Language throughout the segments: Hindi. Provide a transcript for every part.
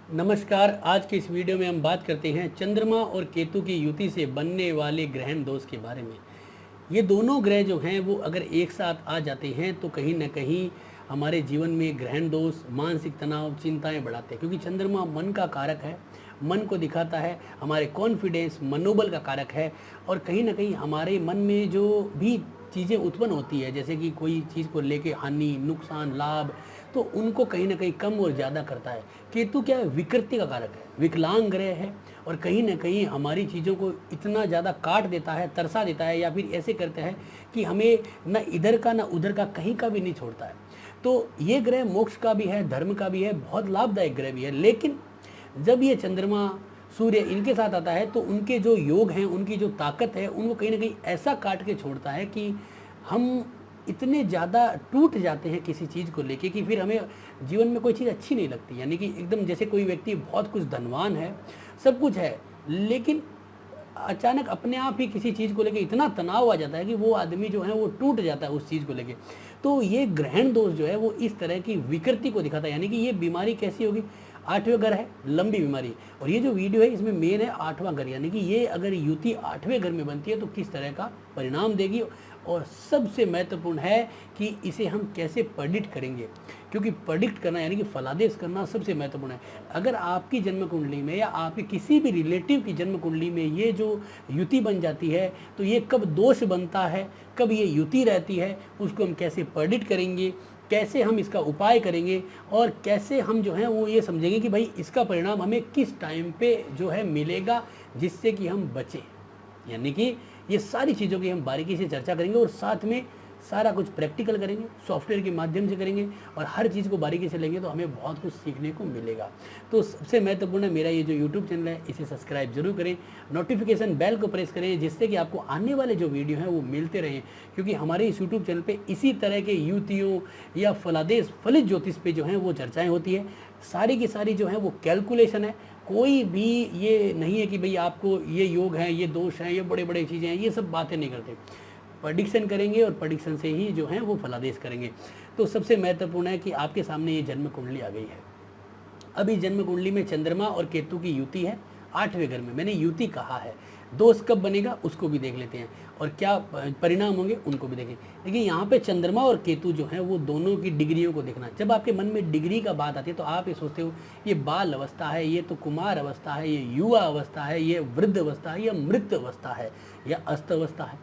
नमस्कार। आज के इस वीडियो में हम बात करते हैं चंद्रमा और केतु की युति से बनने वाले ग्रहण दोष के बारे में। ये दोनों ग्रह जो हैं वो अगर एक साथ आ जाते हैं तो कहीं न कहीं हमारे जीवन में ग्रहण दोष, मानसिक तनाव, चिंताएँ बढ़ाते हैं, क्योंकि चंद्रमा मन का कारक है, मन को दिखाता है, हमारे कॉन्फिडेंस, मनोबल का कारक है और कहीं न कहीं हमारे मन में जो भी चीज़ें उत्पन्न होती है, जैसे कि कोई चीज़ को लेके हानि, नुकसान, लाभ, तो उनको कहीं न कहीं कम और ज़्यादा करता है। केतु क्या है? विकृति का कारक है, विकलांग ग्रह है और कहीं न कहीं हमारी चीज़ों को इतना ज़्यादा काट देता है, तरसा देता है या फिर ऐसे करता है कि हमें ना इधर का ना उधर का कहीं का भी नहीं छोड़ता है। तो ये ग्रह मोक्ष का भी है, धर्म का भी है, बहुत लाभदायक ग्रह भी है। लेकिन जब ये चंद्रमा, सूर्य इनके साथ आता है तो उनके जो योग हैं, उनकी जो ताकत है, उनको कहीं न कहीं ऐसा काट के छोड़ता है कि हम इतने ज़्यादा टूट जाते हैं किसी चीज़ को लेके कि फिर हमें जीवन में कोई चीज़ अच्छी नहीं लगती। यानी कि एकदम जैसे कोई व्यक्ति बहुत कुछ धनवान है, सब कुछ है, लेकिन अचानक अपने आप ही किसी चीज़ को लेके इतना तनाव आ जाता है कि वो आदमी जो है वो टूट जाता है उस चीज़ को लेके। तो ये ग्रहण दोष जो है वो इस तरह की विकृति को दिखाता है। यानी कि ये बीमारी कैसी होगी? 8वें घर है, लंबी बीमारी। और ये जो वीडियो है इसमें मेन है 8वां घर, यानी कि ये अगर युति 8वें घर में बनती है तो किस तरह का परिणाम देगी। और सबसे महत्वपूर्ण है कि इसे हम कैसे प्रेडिक्ट करेंगे, क्योंकि प्रेडिक्ट करना यानी कि फलादेश करना सबसे महत्वपूर्ण है। अगर आपकी जन्म कुंडली में या आपके किसी भी रिलेटिव की जन्म कुंडली में ये जो युति बन जाती है तो ये कब दोष बनता है, कब ये युति रहती है, उसको हम कैसे प्रेडिक्ट करेंगे, कैसे हम इसका उपाय करेंगे और कैसे हम जो है वो ये समझेंगे कि भाई इसका परिणाम हमें किस टाइम पे जो है मिलेगा, जिससे कि हम बचें। यानी कि ये सारी चीज़ों की हम बारीकी से चर्चा करेंगे और साथ में सारा कुछ प्रैक्टिकल करेंगे, सॉफ्टवेयर के माध्यम से करेंगे और हर चीज़ को बारीकी से लेंगे तो हमें बहुत कुछ सीखने को मिलेगा। तो सबसे महत्वपूर्ण है मेरा ये जो यूट्यूब चैनल है इसे सब्सक्राइब जरूर करें, नोटिफिकेशन बेल को प्रेस करें, जिससे कि आपको आने वाले जो वीडियो हैं वो मिलते रहें। क्योंकि हमारे इस यूट्यूब चैनल पर इसी तरह के युतियों या फलादेश फलित ज्योतिष पे जो हैं वो चर्चाएँ होती है। सारी की सारी जो है वो कैलकुलेशन है, कोई भी ये नहीं है कि भाई आपको ये योग है, ये दोष हैं, ये बड़े-बड़े चीज़ें हैं, ये सब बातें नहीं करते। प्रेडिक्शन करेंगे और प्रेडिक्शन से ही जो है वो फलादेश करेंगे। तो सबसे महत्वपूर्ण है कि आपके सामने ये जन्म कुंडली आ गई है। अब इस जन्म कुंडली में चंद्रमा और केतु की युति है 8वें घर में। मैंने युति कहा है, दोष कब बनेगा उसको भी देख लेते हैं और क्या परिणाम होंगे उनको भी देखें। देखिए यहाँ पे चंद्रमा और केतु जो है वो दोनों की डिग्रियों को देखना। जब आपके मन में डिग्री का बात आती है तो आप ये सोचते हो ये बाल अवस्था है, ये तो कुमार अवस्था है, ये युवा अवस्था है, ये वृद्ध अवस्था है, या मृत अवस्था है, या अस्त अवस्था है।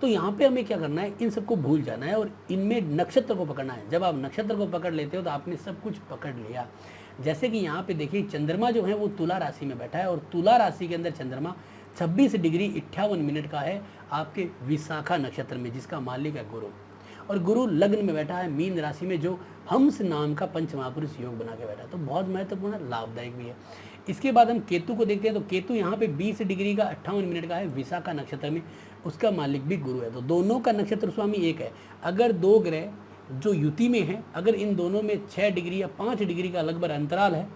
तो यहाँ पे हमें क्या करना है, इन सबको भूल जाना है और इनमें नक्षत्र को पकड़ना है। जब आप नक्षत्र को पकड़ लेते हो तो आपने सब कुछ पकड़ लिया। जैसे कि यहाँ पे देखिए चंद्रमा जो है वो तुला राशि में बैठा है और तुला राशि के अंदर चंद्रमा 26 डिग्री 58 मिनट का है आपके विशाखा नक्षत्र में, जिसका मालिक है गुरु। और गुरु लग्न में बैठा है मीन राशि में, जो हंस नाम का पंच महापुरुष योग बना के बैठा है, तो बहुत महत्वपूर्ण लाभदायक भी है। इसके बाद हम केतु को देखते हैं तो केतु यहाँ पे 20 डिग्री का 58 मिनट का है विशाखा नक्षत्र में, उसका मालिक भी गुरु है। तो दोनों का नक्षत्र स्वामी एक है। अगर दो ग्रह जो युति में है, अगर इन दोनों में 6 डिग्री या 5 डिग्री का लगभग अंतराल है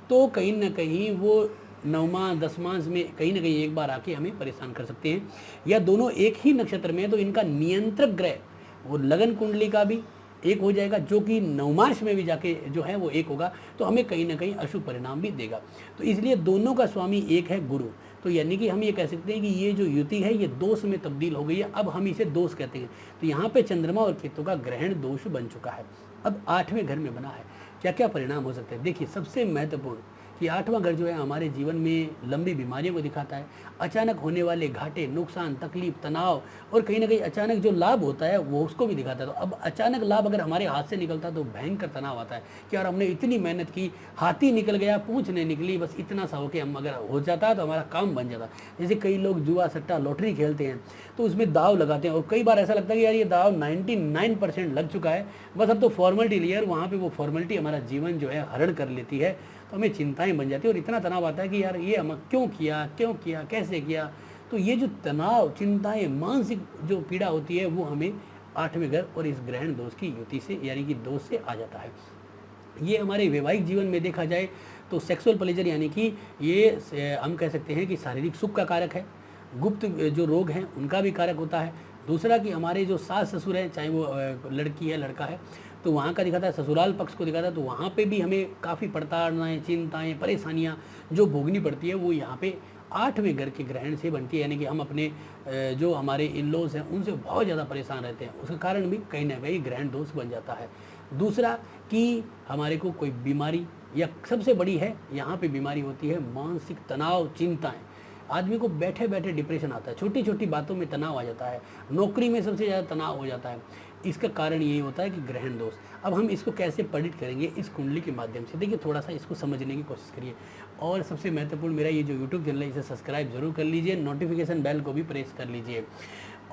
तो कहीं ना कहीं वो नवमा दसमांश में कहीं ना कहीं एक बार आके हमें परेशान कर सकते हैं। या दोनों एक ही नक्षत्र में है तो इनका नियंत्रक ग्रह वो लगन कुंडली का भी एक हो जाएगा, जो कि नवमांश में भी जाके जो है वो एक होगा, तो हमें कहीं ना कहीं अशुभ परिणाम भी देगा। तो इसलिए दोनों का स्वामी एक है गुरु। तो यानी कि हम ये कह सकते हैं कि ये जो युति है ये दोष में तब्दील हो गई है, अब हम इसे दोष कहते हैं। तो यहाँ पे चंद्रमा और केतु का ग्रहण दोष बन चुका है, अब 8वें घर में बना है। क्या क्या परिणाम हो सकते हैं? देखिए सबसे महत्वपूर्ण कि 8वां घर जो है हमारे जीवन में लंबी बीमारियों को दिखाता है, अचानक होने वाले घाटे, नुकसान, तकलीफ, तनाव और कहीं ना कहीं अचानक जो लाभ होता है वो उसको भी दिखाता है। तो अब अचानक लाभ अगर हमारे हाथ से निकलता है तो भयंकर तनाव आता है कि यार हमने इतनी मेहनत की, हाथी निकल गया, पूंछ नहीं निकली, बस इतना सा हो के हम अगर हो जाता तो हमारा काम बन जाता। जैसे कई लोग जुआ सट्टा लॉटरी खेलते हैं तो उसमें दाव लगाते हैं और कई बार ऐसा लगता है कि यार ये दाव 99% लग चुका है, बस अब तो फॉर्मेलिटी लिया, वहाँ पर वो फॉर्मेलिटी हमारा जीवन जो है हरण कर लेती है। तो हमें चिंताएं बन जाती है और इतना तनाव आता है कि यार ये हम क्यों किया, कैसे किया। तो ये जो तनाव, चिंताएं, मानसिक जो पीड़ा होती है वो हमें 8वें घर और इस ग्रहण दोष की युति से यानी कि दोष से आ जाता है। ये हमारे वैवाहिक जीवन में देखा जाए तो सेक्सुअल प्लेजर यानी कि ये हम कह सकते हैं कि शारीरिक सुख का कारक है, गुप्त जो रोग हैं उनका भी कारक होता है। दूसरा कि हमारे जो सास ससुर हैं, चाहे वो लड़की है लड़का है, तो वहाँ का दिखाता है, ससुराल पक्ष को दिखाता है तो वहाँ पे भी हमें काफ़ी पड़ताड़नाएँ, चिंताएँ, परेशानियाँ जो भोगनी पड़ती है वो यहाँ पे 8वें घर के ग्रहण से बनती है। यानी कि हम अपने जो हमारे इन-लॉज़ हैं उनसे बहुत ज़्यादा परेशान रहते हैं, उसका कारण भी कहीं न कहीं ग्रहण दोष बन जाता है। दूसरा कि हमारे को कोई बीमारी, या सबसे बड़ी है यहाँ पे बीमारी होती है मानसिक तनाव, चिंताएँ। आदमी को बैठे-बैठे डिप्रेशन आता है, छोटी-छोटी बातों में तनाव आ जाता है, नौकरी में सबसे ज़्यादा तनाव हो जाता है। इसका कारण यही होता है कि ग्रहण दोष। अब हम इसको कैसे प्रेडिक्ट करेंगे इस कुंडली के माध्यम से, देखिए थोड़ा-सा इसको समझने की कोशिश करिए। और सबसे महत्वपूर्ण, मेरा ये जो यूट्यूब चैनल है इसे सब्सक्राइब ज़रूर कर लीजिए, नोटिफिकेशन बेल को भी प्रेस कर लीजिए।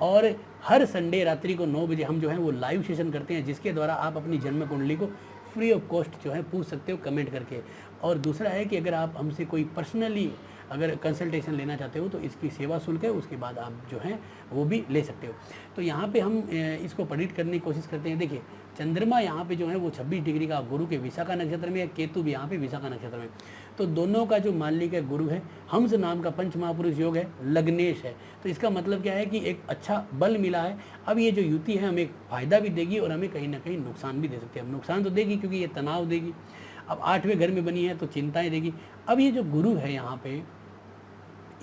और हर संडे रात्रि को 9 बजे हम जो है वो लाइव सेशन करते हैं, जिसके द्वारा आप अपनी जन्म कुंडली को फ्री ऑफ कॉस्ट जो है पूछ सकते हो कमेंट करके। और दूसरा है कि अगर आप हमसे कोई पर्सनली अगर कंसल्टेशन लेना चाहते हो तो इसकी सेवा शुल्क है, उसके बाद आप जो हैं वो भी ले सकते हो। तो यहाँ पे हम इसको प्रेडिक्ट करने की कोशिश करते हैं। देखिए चंद्रमा यहाँ पे जो है वो 26 डिग्री का गुरु के विशाखा नक्षत्र में है, केतु भी यहाँ पे विशाखा नक्षत्र में, तो दोनों का जो मालिक है गुरु है, हंस नाम का पंच महापुरुष योग है, लग्नेश है। तो इसका मतलब क्या है कि एक अच्छा बल मिला है। अब ये जो युति है हमें फ़ायदा भी देगी और हमें कहीं ना कहीं नुकसान भी दे सकती है। अब नुकसान तो देगी क्योंकि ये तनाव देगी, अब 8वें घर में बनी है तो चिंताएं देगी। अब ये जो गुरु है यहाँ पे,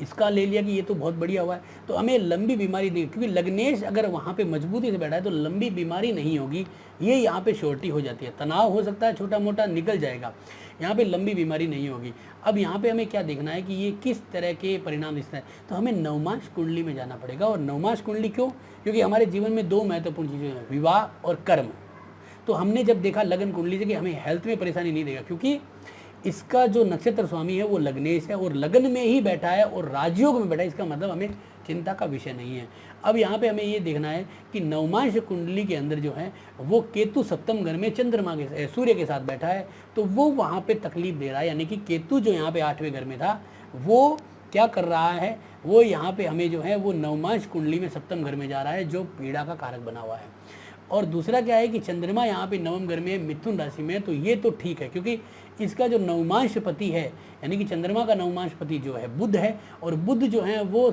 इसका ले लिया कि ये तो बहुत बढ़िया हुआ है, तो हमें लंबी बीमारी नहीं, क्योंकि लग्नेश अगर वहाँ पे मजबूती से बैठा है तो लंबी बीमारी नहीं होगी, ये यहाँ पे शॉर्टी हो जाती है। तनाव हो सकता है छोटा मोटा, निकल जाएगा, यहाँ पे लंबी बीमारी नहीं होगी। अब यहाँ पे हमें क्या देखना है कि ये किस तरह के परिणाम दिखता है, तो हमें नवमांश कुंडली में जाना पड़ेगा। और नवमांश कुंडली क्यों? क्योंकि हमारे जीवन में 2 महत्वपूर्ण चीज़ें हैं, विवाह और कर्म। तो हमने जब देखा लगन कुंडली से कि हमें हेल्थ में परेशानी नहीं देगा, क्योंकि इसका जो नक्षत्र स्वामी है वो लग्नेश है और लगन में ही बैठा है और राजयोग में बैठा है, इसका मतलब हमें चिंता का विषय नहीं है। अब यहाँ पे हमें ये देखना है कि नवमांश कुंडली के अंदर जो है वो केतु 7वें घर में चंद्रमा के सूर्य के साथ बैठा है, तो वो वहाँ पे तकलीफ दे रहा है। यानी कि केतु जो यहाँ पे 8वें घर में था वो क्या कर रहा है, वो यहाँ पे हमें जो है वो नवमांश कुंडली में 7वें घर में जा रहा है, जो पीड़ा का कारक बना हुआ है। और दूसरा क्या है कि चंद्रमा यहाँ पे 9वें घर में मिथुन राशि में, तो ये तो ठीक है क्योंकि इसका जो नवमांश पति है, यानी कि चंद्रमा का नवमांश पति जो है बुध है, और बुध जो है वो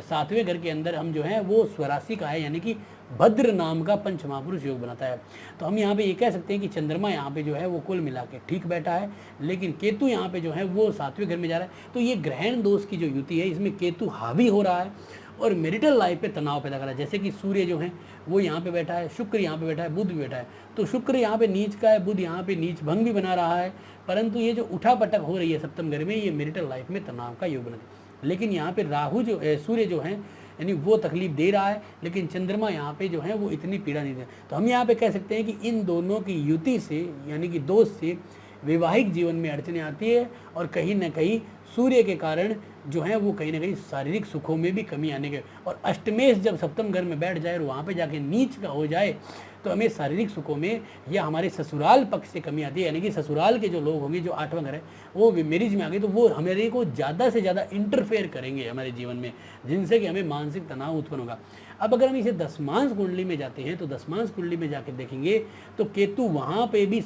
7वें घर के अंदर हम जो है वो स्वराशि का है, यानी कि भद्र नाम का पंच महापुरुष योग बनाता है। तो हम यहाँ पे ये कह सकते हैं कि चंद्रमा यहाँ पे जो है वो कुल मिला के ठीक बैठा है, लेकिन केतु यहाँ पे जो है वो 7वें घर में जा रहा है। तो ये ग्रहण दोष की जो युति है इसमें केतु हावी हो रहा है और मैरिटल लाइफ पे तनाव पैदा कर रहा है। जैसे कि सूर्य जो है वो यहाँ पे बैठा है, शुक्र यहाँ पे बैठा है, बुध भी बैठा है, तो शुक्र यहाँ पे नीच का है, बुध यहाँ पे नीच भंग भी बना रहा है, परंतु ये जो उठा पटक हो रही है 7वें घर में, ये मैरिटल लाइफ में तनाव का योग बना है। लेकिन यहाँ पे राहु जो सूर्य जो है यानी वो तकलीफ दे रहा है, लेकिन चंद्रमा यहाँ पे जो है वो इतनी पीड़ा नहीं दे। तो हम यहाँ पे कह सकते हैं कि इन दोनों की युति से यानी कि दोष से वैवाहिक जीवन में अड़चने आती है, और कहीं ना कहीं सूर्य के कारण जो है वो कहीं ना कहीं शारीरिक सुखों में भी कमी आने के, और अष्टमेश जब 7वें घर में बैठ जाए और वहाँ पे जाके नीच का हो जाए तो हमें शारीरिक सुखों में या हमारे ससुराल पक्ष से कमी आती है। यानी कि ससुराल के जो लोग होंगे, जो 8वां घर है वो मैरिज में आ गए, तो वो हमारे को ज़्यादा से ज़्यादा इंटरफेयर करेंगे हमारे जीवन में, जिनसे कि हमें मानसिक तनाव उत्पन्न होगा। अब अगर हम इसे दशमांश कुंडली में जाते हैं तो दशमांश कुंडली में जाके देखेंगे तो केतु वहाँ पे भी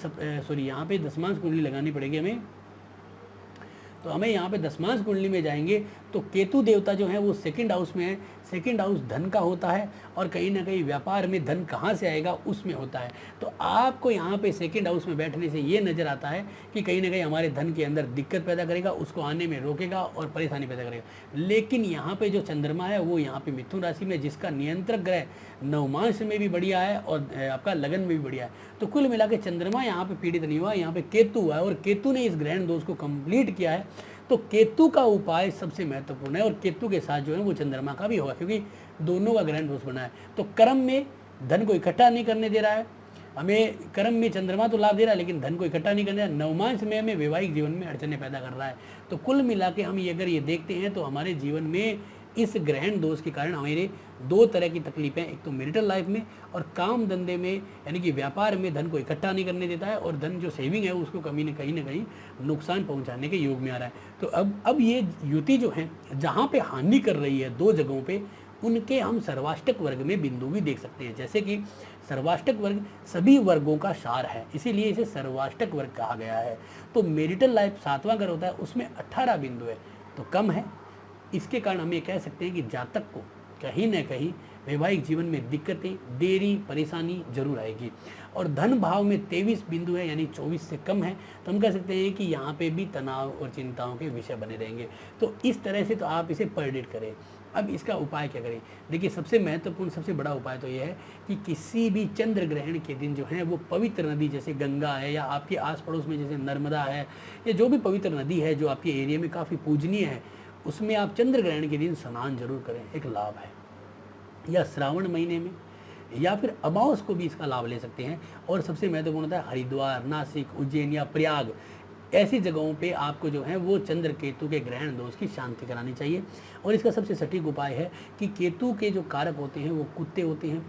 यहाँ पे दशमांश कुंडली लगानी पड़ेगी हमें। तो हमें यहाँ पे दशमांश कुंडली में जाएंगे तो केतु देवता जो है वो 2nd हाउस में है। 2nd हाउस धन का होता है, और कहीं ना कहीं व्यापार में धन कहाँ से आएगा उसमें होता है। तो आपको यहाँ पे 2nd हाउस में बैठने से ये नज़र आता है कि कहीं ना कहीं हमारे धन के अंदर दिक्कत पैदा करेगा, उसको आने में रोकेगा और परेशानी पैदा करेगा। लेकिन यहाँ पे जो चंद्रमा है वो यहाँ पे मिथुन राशि में, जिसका नियंत्रक ग्रह नवमांश में भी बढ़िया है और आपका लगन में भी बढ़िया है। तो कुल मिला के चंद्रमा यहाँ पे पीड़ित नहीं हुआ, यहाँ पे केतु हुआ है, और केतु ने इस ग्रहण दोष को कंप्लीट किया है। तो केतु का उपाय सबसे महत्वपूर्ण है, और केतु के साथ जो है वो चंद्रमा का भी होगा, क्योंकि दोनों का ग्रहण दोष बना है। तो कर्म में धन को इकट्ठा नहीं करने दे रहा है हमें, कर्म में चंद्रमा तो लाभ दे रहा है लेकिन धन को इकट्ठा नहीं करने दे रहा है। नवमांश में हमें वैवाहिक जीवन में अड़चने पैदा कर रहा है। तो कुल मिला के हम ये अगर ये देखते हैं तो हमारे जीवन में इस ग्रहण दोष के कारण हमारे 2 तरह की तकलीफें, एक तो मैरिटल लाइफ में और काम धंधे में, यानी कि व्यापार में धन को इकट्ठा नहीं करने देता है, और धन जो सेविंग है उसको कहीं ना कहीं नुकसान पहुंचाने के योग में आ रहा है। तो अब ये युति जो है जहाँ पे हानि कर रही है 2 जगहों पे, उनके हम सर्वाष्टक वर्ग में बिंदु भी देख सकते हैं। जैसे कि सर्वाष्टक वर्ग सभी वर्गों का सार है, इसीलिए इसे सर्वाष्टक वर्ग कहा गया है। तो मैरिटल लाइफ 7वां घर होता है, उसमें 18 बिंदु है, तो कम है। इसके कारण हम ये कह सकते हैं कि जातक को कहीं ना कहीं वैवाहिक जीवन में दिक्कतें, देरी, परेशानी जरूर आएगी। और धन भाव में 23 बिंदु है, यानी 24 से कम है, तो हम कह सकते हैं कि यहाँ पे भी तनाव और चिंताओं के विषय बने रहेंगे। तो इस तरह से तो आप इसे परडिट करें। अब इसका उपाय क्या करें? देखिए, सबसे महत्वपूर्ण, सबसे बड़ा उपाय तो यह है कि किसी भी चंद्र ग्रहण के दिन जो है वो पवित्र नदी, जैसे गंगा है या आपके आस पड़ोस में जैसे नर्मदा है, या जो भी पवित्र नदी है जो आपके एरिया में काफ़ी पूजनीय है, उसमें आप चंद्र ग्रहण के दिन स्नान जरूर करें, एक लाभ है। या श्रावण महीने में या फिर अमावस को भी इसका लाभ ले सकते हैं। और सबसे महत्वपूर्ण होता है हरिद्वार, नासिक, उज्जैन या प्रयाग, ऐसी जगहों पे आपको जो है वो चंद्र केतु के ग्रहण दोष की शांति करानी चाहिए। और इसका सबसे सटीक उपाय है कि केतु के जो कारक होते हैं वो कुत्ते होते हैं।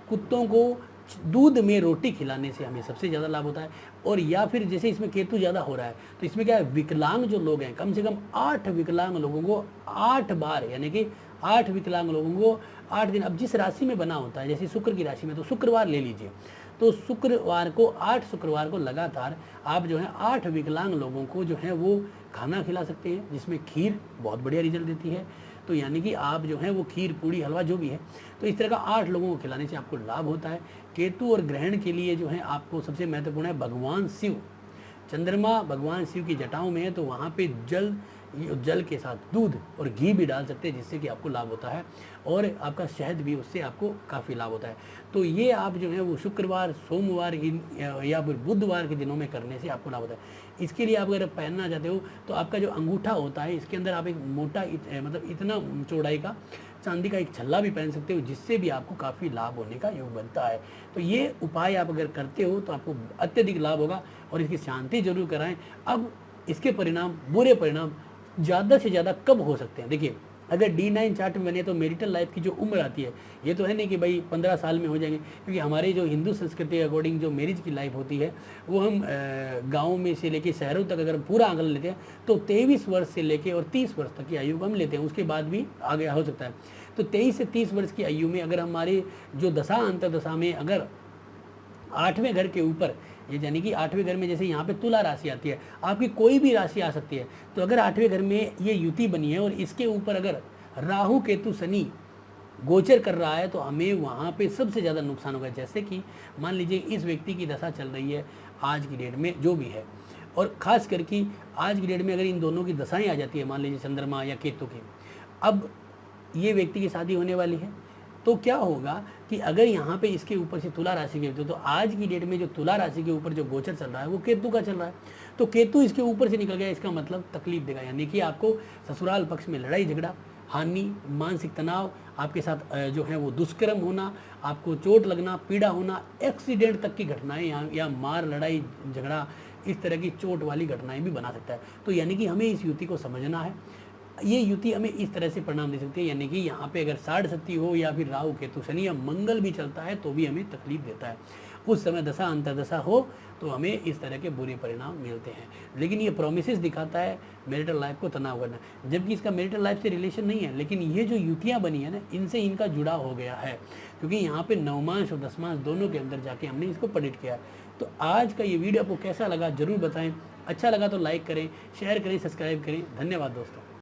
कुत्तों को दूध में रोटी खिलाने से हमें सबसे ज़्यादा लाभ होता है। और या फिर जैसे इसमें केतु ज़्यादा हो रहा है तो इसमें क्या है, विकलांग जो लोग हैं, कम से कम 8 विकलांग लोगों को 8 बार, यानी कि 8 विकलांग लोगों को 8 दिन, अब जिस राशि में बना होता है, जैसे शुक्र की राशि में तो शुक्रवार ले लीजिए, तो शुक्रवार को 8 शुक्रवार को लगातार आप जो है 8 विकलांग लोगों को जो है वो खाना खिला सकते हैं, जिसमें खीर बहुत बढ़िया रिजल्ट देती है। तो यानी कि आप जो है वो खीर, पूड़ी, हलवा जो भी है, तो इस तरह का 8 लोगों को खिलाने से आपको लाभ होता है। केतु और ग्रहण के लिए जो है आपको सबसे महत्वपूर्ण है भगवान शिव। चंद्रमा भगवान शिव की जटाओं में है, तो वहाँ पे जल के साथ दूध और घी भी डाल सकते हैं, जिससे कि आपको लाभ होता है। और आपका शहद भी, उससे आपको काफ़ी लाभ होता है। तो ये आप जो है वो शुक्रवार, सोमवार या फिर बुधवार के दिनों में करने से आपको लाभ होता है। इसके लिए आप अगर पहनना चाहते हो तो आपका जो अंगूठा होता है, इसके अंदर आप एक मोटा मतलब इतना चौड़ाई का चांदी का एक छल्ला भी पहन सकते हो, जिससे भी आपको काफ़ी लाभ होने का योग बनता है। तो ये उपाय आप अगर करते हो तो आपको अत्यधिक लाभ होगा। और इसकी शांति जरूर कराएं। अब इसके परिणाम, बुरे परिणाम ज़्यादा से ज़्यादा कब हो सकते हैं? देखिए, अगर D9 चार्ट में बने तो मैरिटल लाइफ की जो उम्र आती है, ये तो है नहीं कि भाई 15 साल में हो जाएंगे, क्योंकि हमारी जो हिंदू संस्कृति के अकॉर्डिंग जो मैरिज की लाइफ होती है वो हम गाँव में से लेके शहरों तक अगर पूरा आंकलन लेते हैं तो 23 वर्ष से लेके और 30 वर्ष तक की आयु को हम लेते हैं। उसके बाद भी आगे हो सकता है। तो 23 से 30 वर्ष की आयु में अगर हमारी जो दशा अंतर्दशा में अगर 8वें घर के ऊपर, ये यानी कि 8वें घर में जैसे यहाँ पे तुला राशि आती है, आपकी कोई भी राशि आ सकती है, तो अगर 8वें घर में ये युति बनी है और इसके ऊपर अगर राहु केतु शनि गोचर कर रहा है तो हमें वहाँ पे सबसे ज़्यादा नुकसान होगा। जैसे कि मान लीजिए इस व्यक्ति की दशा चल रही है आज की डेट में जो भी है, और ख़ास करके आज की डेट में अगर इन दोनों की दशाएँ आ जाती है, मान लीजिए चंद्रमा या केतु की, अब ये व्यक्ति की शादी होने वाली है, तो क्या होगा कि अगर यहाँ पे इसके ऊपर से तुला राशि के, तो आज की डेट में जो तुला राशि के ऊपर जो गोचर चल रहा है वो केतु का चल रहा है, तो केतु इसके ऊपर से निकल गया, इसका मतलब तकलीफ देगा। यानी कि आपको ससुराल पक्ष में लड़ाई झगड़ा, हानि, मानसिक तनाव, आपके साथ जो है वो दुष्कर्म होना, आपको चोट लगना, पीड़ा होना, एक्सीडेंट तक की घटनाएं या मार, लड़ाई झगड़ा, इस तरह की चोट वाली घटनाएं भी बना सकता है। तो यानी कि हमें इस युति को समझना है। ये युति हमें इस तरह से परिणाम दे सकती है, यानी कि यहाँ पे अगर साढ़ सती हो या फिर राहु केतु शनि या मंगल भी चलता है तो भी हमें तकलीफ देता है। उस समय दशा अंतर्दशा हो तो हमें इस तरह के बुरे परिणाम मिलते हैं। लेकिन ये प्रोमिसेस दिखाता है मैरिटल लाइफ को तनाव करना, जबकि इसका मैरिटल लाइफ से रिलेशन नहीं है। लेकिन ये जो युतियाँ बनी है ना, इनसे इनका जुड़ाव हो गया है, क्योंकि यहाँ पे नवमांश और दसमांश दोनों के अंदर जाके हमने इसको प्रेडिक्ट किया है। तो आज का ये वीडियो आपको कैसा लगा जरूर बताएं। अच्छा लगा तो लाइक करें, शेयर करें, सब्सक्राइब करें। धन्यवाद दोस्तों।